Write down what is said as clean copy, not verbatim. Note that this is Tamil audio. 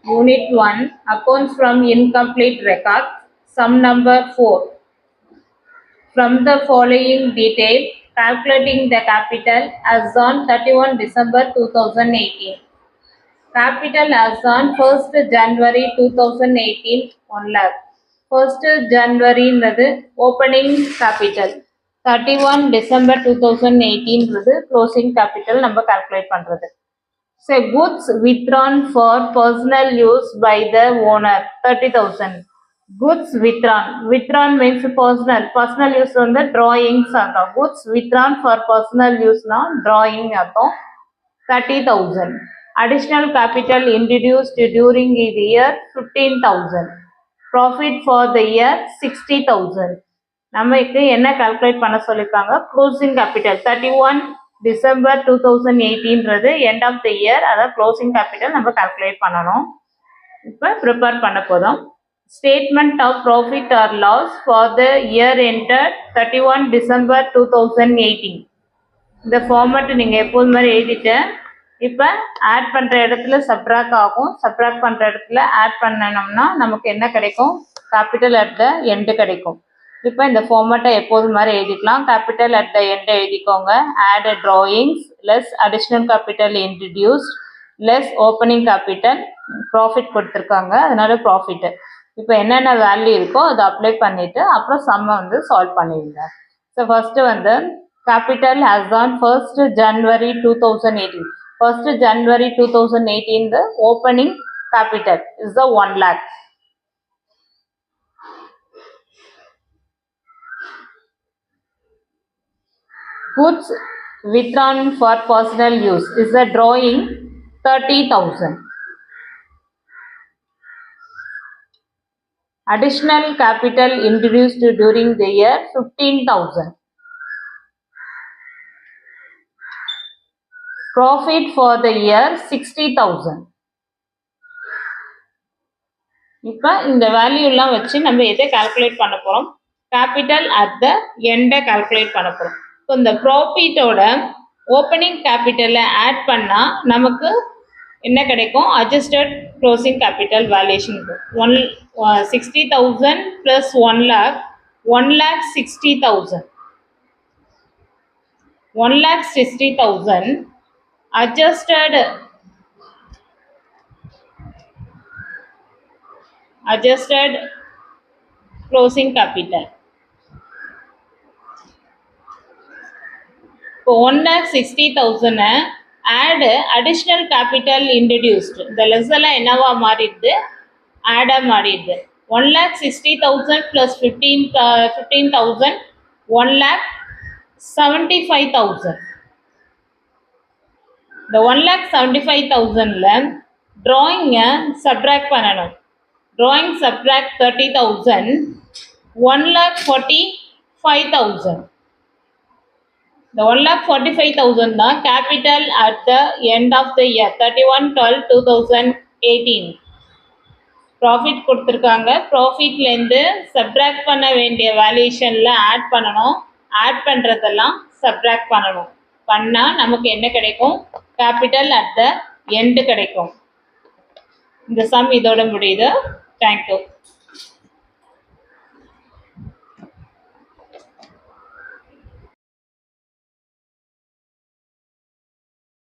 Unit 1 Accounts from Incomplete Record. Sum number 4. From the following detail, calculating the capital as on 31 December 2018. Capital as on 1st January 2018 1 lakh. 1st January opening capital. 31 December 2018 closing capital number calculate பண்றது. So goods withdrawn for personal use by the owner 30,000. Goods withdrawn means personal use on the drawings அர்த்தம். Goods withdrawn for personal use na drawing அர்த்தம் 30,000. Additional capital introduced during the year 15,000. Profit for the year 60,000. நமக்கு என்ன கால்குலேட் பண்ண சொல்லிருக்காங்க? Closing capital 31 December 2018 end of the year, அதாவது க்ளோசிங் கேபிட்டல் நம்ம கால்குலேட் பண்ணணும். இப்போ ப்ரிப்பேர் பண்ண போதும். Statement of profit or loss for the year ended 31 December 2018. இந்த ஃபார்மேட் நீங்கள் எப்போது மாதிரி எழுதிட்டு இப்போ ஆட் பண்ணுற இடத்துல சப்ராக்ட் ஆகும். சப்ராக்ட் பண்ணுற இடத்துல ஆட் பண்ணணும்னா நமக்கு என்ன கிடைக்கும்? கேபிட்டல் அட் த எண்டு கிடைக்கும். இப்போ இந்த ஃபார்மேட்டை எப்போது மாதிரி எழுதிக்கலாம். கேபிட்டல் அட் த எண்ட் எழுதிக்கோங்க. Add drawings less additional capital introduced less opening capital. Profit கொடுத்துருக்காங்க, அதனால ப்ராஃபிட்டு. இப்போ என்னென்ன வேல்யூ இருக்கோ அதை அப்ளை பண்ணிவிட்டு அப்புறம் சம்மை சால்வ் பண்ணிடுங்க. So first capital as on 1st January 2018. 1st January 2018 the opening capital is the 1 lakh. Goods withdrawn for personal use is the drawing 30,000. Additional capital introduced during the year 15,000. Profit for the year 60,000. இப்போ இந்த வேல்யூலாம் வச்சு நம்ம எதை கால்குலேட் பண்ண போகிறோம்? கேபிட்டல் அட் த எண்டை கால்குலேட் பண்ண போகிறோம். இப்போ இந்த ப்ராஃபிட்டோட ஓப்பனிங் கேபிட்டலை ஆட் பண்ணால் நமக்கு என்ன கிடைக்கும்? Adjusted closing capital valuation 60,000 plus 1 lakh 1,60,000. 1,60,000 adjusted closing capital. இப்போ 1,60,000 add additional capital introduced. இந்த லெஸ் எல்லாம் என்னவா மாறிடுது? ஆடாக மாறிடுது. 1,60,000 plus 15,000 1,75,000. இந்த 1,75,000ல ட்ராயிங்கை சப்ராக்ட் பண்ணணும். Drawing subtract 30,000 1,45,000. இந்த 1,45,000 தான் capital at the end of the year 31/12/2018. Profit கொடுத்துருக்காங்க. ப்ராஃபிட்லேருந்து சப்ராக்ட் பண்ண வேண்டிய வேல்யூஷனில் ஆட் பண்ணணும். ஆட் பண்ணுறதெல்லாம் சப்ராக்ட் பண்ணணும். பண்ணால் நமக்கு என்ன கிடைக்கும்? கேபிட்டல் அட் த எண்டு கிடைக்கும். இந்த சம் இதோட முடியுது. தேங்க்யூ.